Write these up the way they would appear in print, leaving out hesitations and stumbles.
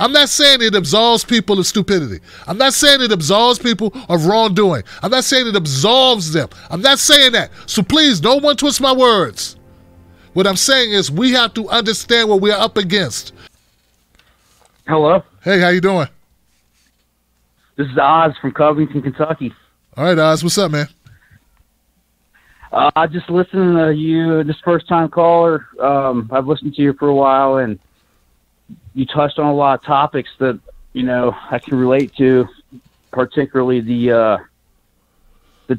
I'm not saying it absolves people of stupidity. I'm not saying it absolves people of wrongdoing. I'm not saying it absolves them. I'm not saying that. So please, no one twist my words. What I'm saying is we have to understand what we are up against. Hello? Hey, how you doing? This is Oz from Covington, Kentucky. All right, Oz, what's up, man? I just listened to you, this first-time caller. I've listened to you for a while, and you touched on a lot of topics that, you know, I can relate to, particularly the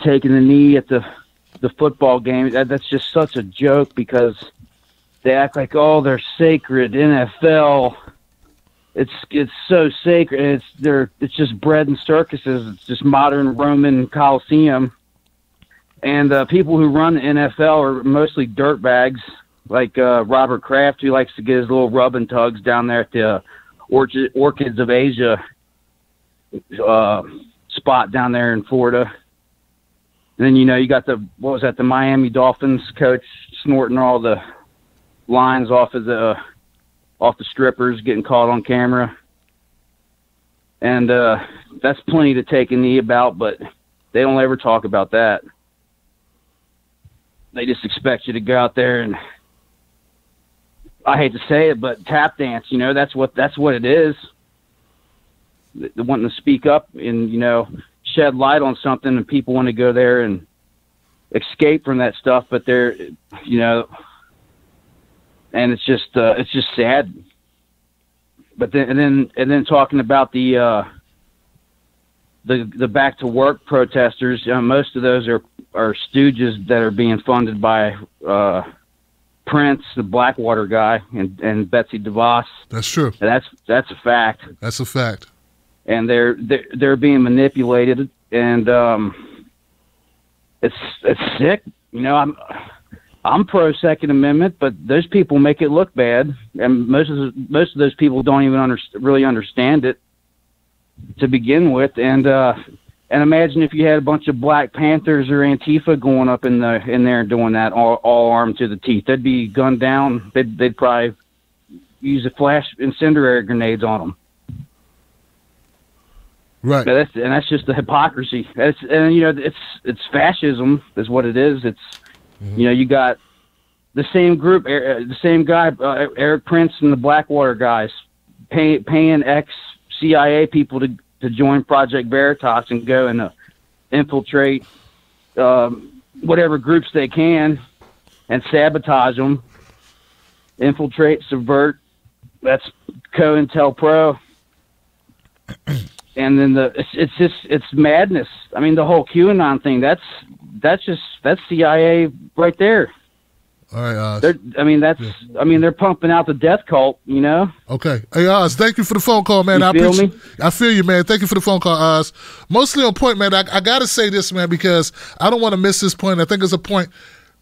taking the knee at the football game. That's just such a joke because they act like, oh, they're sacred. NFL, it's so sacred. It's just bread and circuses. It's just modern Roman Coliseum. And people who run the NFL are mostly dirtbags, like Robert Kraft, who likes to get his little rub and tugs down there at the Orchids of Asia spot down there in Florida. And then, you know, you got the Miami Dolphins coach snorting all the lines off the strippers, getting caught on camera. And that's plenty to take a knee about, but they don't ever talk about that. They just expect you to go out there and, I hate to say it, but tap dance, you know, that's what it is. They're wanting to speak up and, you know, shed light on something, and people want to go there and escape from that stuff, but they're, you know, and it's just sad. But then talking about the back to work protesters, most of those are stooges that are being funded by Prince, the Blackwater guy, and Betsy DeVos. That's true. That's a fact. That's a fact. And they're being manipulated, and it's sick. You know, I'm pro Second Amendment, but those people make it look bad, and most of those people don't even really understand it to begin with. And imagine if you had a bunch of Black Panthers or Antifa going up in there and doing that, all armed to the teeth. They'd be gunned down. They'd probably use a flash incendiary grenades on them. Right. That's just the hypocrisy. And you know, it's fascism is what it is. It's you know, you got the same group, the same guy, Eric Prince and the Blackwater guys, paying ex-CIA people to join Project Veritas and go and infiltrate whatever groups they can and sabotage them, infiltrate, subvert. That's COINTELPRO. And then it's madness. I mean, the whole QAnon thing, that's CIA right there. All right, they're pumping out the death cult, you know? Okay. Hey, Oz, thank you for the phone call, man. I feel you, man. Thank you for the phone call, Oz. Mostly on point, man. I got to say this, man, because I don't want to miss this point. I think it's a point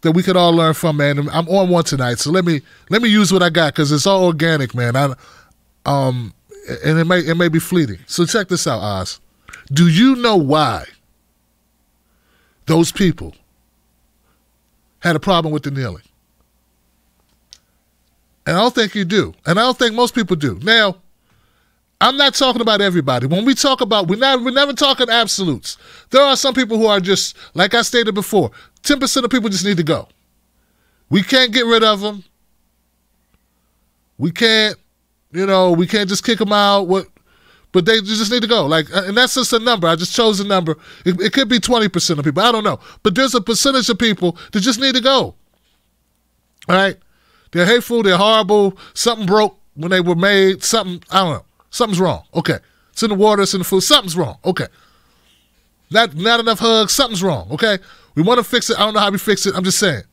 that we could all learn from, man. I'm on one tonight, so let me use what I got because it's all organic, man. And it may be fleeting. So check this out, Oz. Do you know why those people had a problem with the kneeling? And I don't think you do. And I don't think most people do. Now, I'm not talking about everybody. When we talk about, we're never talking absolutes. There are some people who are just, like I stated before, 10% of people just need to go. We can't get rid of them. We can't just kick them out. But they just need to go. And that's just a number. I just chose a number. It could be 20% of people. I don't know. But there's a percentage of people that just need to go. All right? They're hateful. They're horrible. Something broke when they were made. Something, I don't know. Something's wrong. Okay. It's in the water. It's in the food. Something's wrong. Okay. Not enough hugs. Something's wrong. Okay. We want to fix it. I don't know how we fix it. I'm just saying.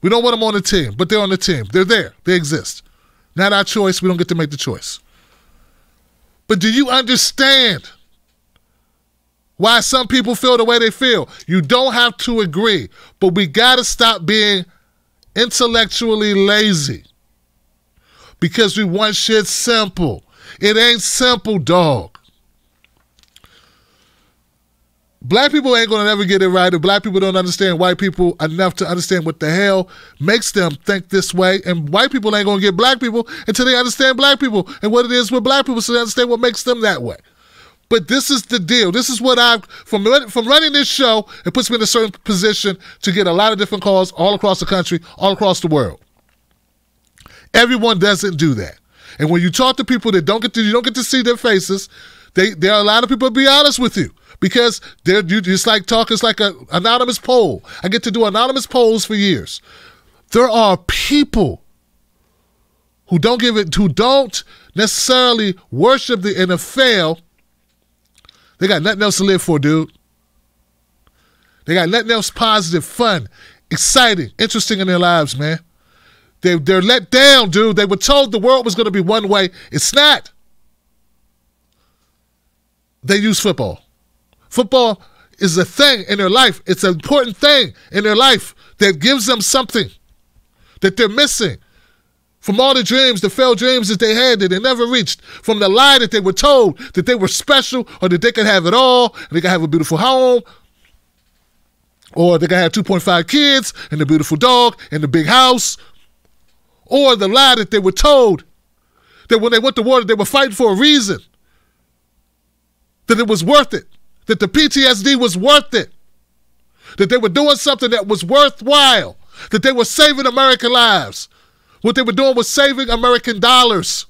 We don't want them on the team, but they're on the team. They're there. They exist. Not our choice. We don't get to make the choice. But do you understand why some people feel the way they feel? You don't have to agree, but we got to stop being intellectually lazy because we want shit simple. It ain't simple, dog. Black people ain't going to never get it right, and black people don't understand white people enough to understand what the hell makes them think this way, and white people ain't going to get black people until they understand black people and what it is with black people so they understand what makes them that way. But this is the deal. This is what from running this show, it puts me in a certain position to get a lot of different calls all across the country, all across the world. Everyone doesn't do that. And when you talk to people that you don't get to see their faces, there are a lot of people, be honest with you, because it's like talking, it's like an anonymous poll. I get to do anonymous polls for years. There are people who don't necessarily worship the NFL. They got nothing else to live for, dude. They got nothing else positive, fun, exciting, interesting in their lives, man. They're let down, dude. They were told the world was going to be one way. It's not. They use football. Football is a thing in their life. It's an important thing in their life that gives them something that they're missing from all the dreams, the failed dreams that they had that they never reached, from the lie that they were told that they were special or that they could have it all, and they could have a beautiful home, or they could have 2.5 kids and a beautiful dog and a big house, or the lie that they were told that when they went to war they were fighting for a reason, that it was worth it, that the PTSD was worth it, that they were doing something that was worthwhile, that they were saving American lives. What they were doing was saving American dollars.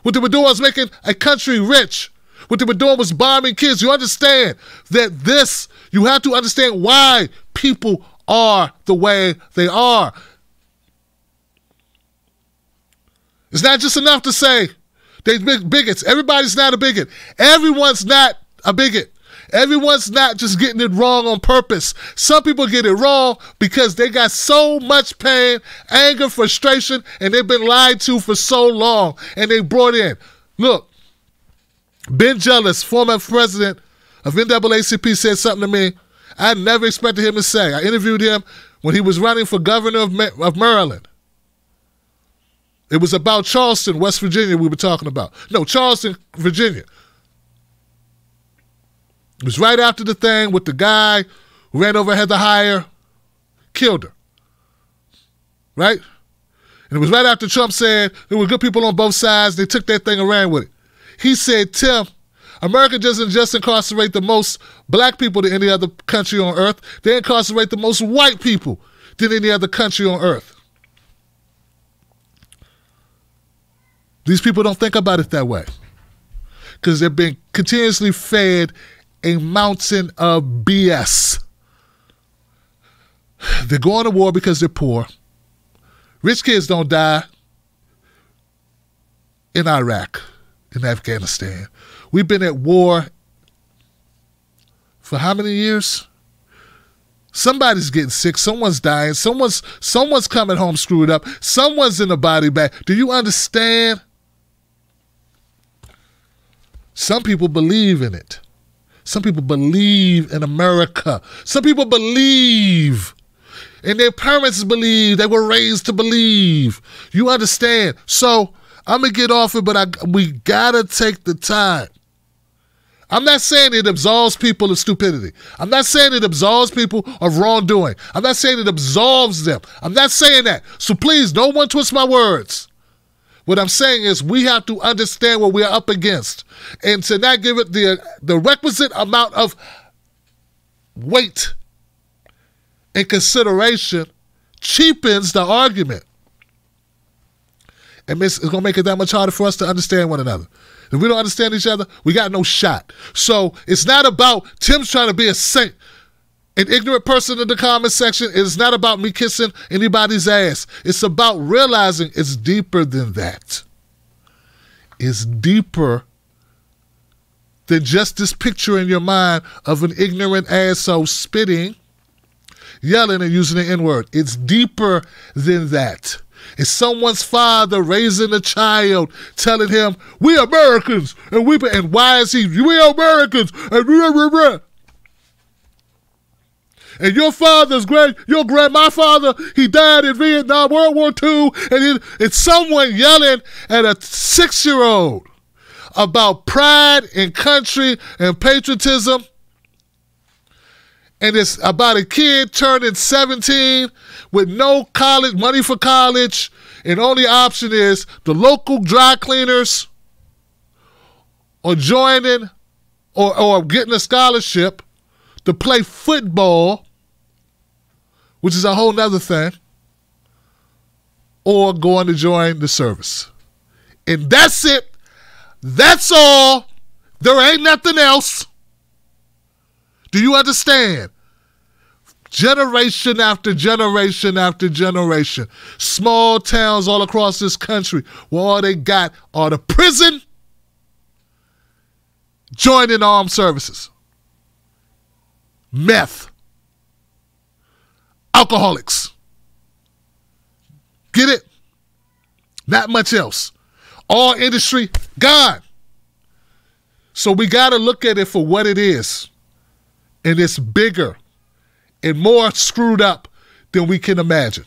What they were doing was making a country rich. What they were doing was bombing kids. You understand that you have to understand why people are the way they are. It's not just enough to say they're bigots. Everybody's not a bigot. Everyone's not a bigot. Everyone's not just getting it wrong on purpose. Some people get it wrong because they got so much pain, anger, frustration, and they've been lied to for so long, and they brought in. Look, Ben Jealous, former president of NAACP, said something to me I never expected him to say. I interviewed him when he was running for governor of Maryland. It was about Charleston, West Virginia we were talking about. No, Charleston, Virginia. It was right after the thing with the guy who ran over Heather Heyer, killed her. Right? And it was right after Trump said there were good people on both sides. They took that thing and ran with it. He said, Tim, America doesn't just incarcerate the most black people than any other country on earth. They incarcerate the most white people than any other country on earth. These people don't think about it that way because they're being continuously fed a mountain of BS. They're going to war because they're poor. Rich kids don't die in Iraq, in Afghanistan. We've been at war for how many years? Somebody's getting sick. Someone's dying. Someone's coming home screwed up. Someone's in a body bag. Do you understand? Some people believe in it. Some people believe in America. Some people believe, and their parents believe. They were raised to believe. You understand? So I'm going to get off it, but we got to take the time. I'm not saying it absolves people of stupidity. I'm not saying it absolves people of wrongdoing. I'm not saying it absolves them. I'm not saying that. So please, no one twist my words. What I'm saying is we have to understand what we are up against and to not give it the requisite amount of weight and consideration cheapens the argument. And it's going to make it that much harder for us to understand one another. If we don't understand each other, we got no shot. So it's not about Tim's trying to be a saint, an ignorant person in the comment section. It's not about me kissing anybody's ass. It's about realizing it's deeper than that. It's deeper than just this picture in your mind of an ignorant asshole spitting, yelling, and using the N-word. It's deeper than that. It's someone's father raising a child, telling him, "We Americans," and why is he? "We Americans," and blah, blah, blah. And your my father, he died in Vietnam, World War II, and it's someone yelling at a 6-year-old about pride and country and patriotism. and it's about a kid turning 17 with no college money for college, and only option is the local dry cleaners or joining or getting a scholarship to play football, which is a whole nother thing, or going to join the service. And that's it. That's all. There ain't nothing else. Do you understand? Generation after generation after generation. Small towns all across this country where all they got are the prison, joining armed services, meth, alcoholics. Get it? Not much else. All industry gone. So we got to look at it for what it is. And it's bigger and more screwed up than we can imagine.